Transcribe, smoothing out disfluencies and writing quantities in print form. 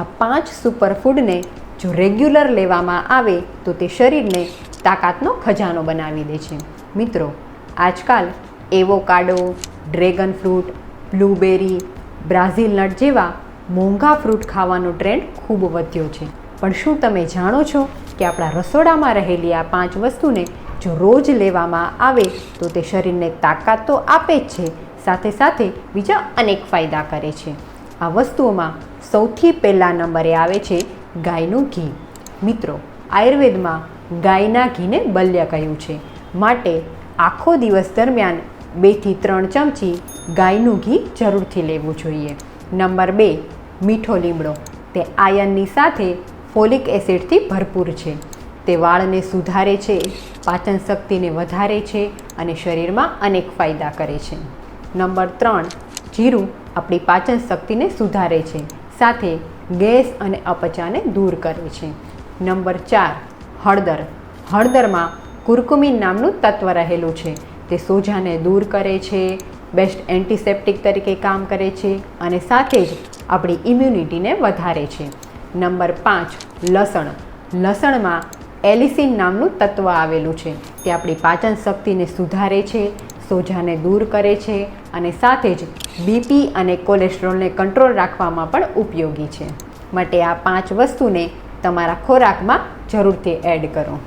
આ 5 સુપરફૂડને જો રેગ્યુલર લેવામાં આવે તો તે શરીરને તાકાતનો ખજાનો બનાવી દે છે. મિત્રો, આજકાલ avocado, dragon fruit, blueberry, Brazil nut જેવા મોંઘા ફ્રૂટ ખાવાનો ટ્રેન્ડ ખૂબ વધ્યો છે. પણ શું તમે જાણો છો કે આપણા રસોડામાં રહેલી આ 5 વસ્તુને જો રોજ લેવામાં આવે તો તે શરીરને તાકાત તો આપે જ છે, સાથે સાથે બીજા અનેક ફાયદા કરે છે. આ વસ્તુઓમાં સૌથી પહેલા નંબરે આવે છે ગાયનું ઘી. મિત્રો, આયુર્વેદમાં ગાયના ઘીને બલ્ય કહ્યું છે, માટે આખો દિવસ દરમિયાન 2 થી 3 ચમચી ગાયનું ઘી જરૂરથી લેવું જોઈએ. નંબર 2, મીઠો લીમડો. તે આયર્નની સાથે ફોલિક એસિડથી ભરપૂર છે. તે વાળને સુધારે છે, પાચન શક્તિને વધારે છે અને શરીરમાં અનેક ફાયદા કરે છે. નંબર 3, જીરું આપણી પાચન શક્તિને સુધારે છે, સાથે ગેસ અને અપચાને દૂર કરે છે. નંબર 4, હળદર. હળદરમાં કુર્કુમિન નામનું તત્વ રહેલું છે. તે સોજાને દૂર કરે છે, બેસ્ટ એન્ટિસેપ્ટિક તરીકે કામ કરે છે અને સાથે જ આપણી ઇમ્યુનિટીને વધારે છે. નંબર 5, લસણ. લસણમાં એલિસિન નામનું તત્વ આવેલું છે. તે આપણી પાચન શક્તિને સુધારે છે, સોજાને દૂર કરે છે અને સાથે જ બીપી અને કોલેસ્ટ્રોલને કંટ્રોલ રાખવામાં પણ ઉપયોગી છે. માટે આ 5 વસ્તુને તમારા ખોરાકમાં જરૂરથી એડ કરો.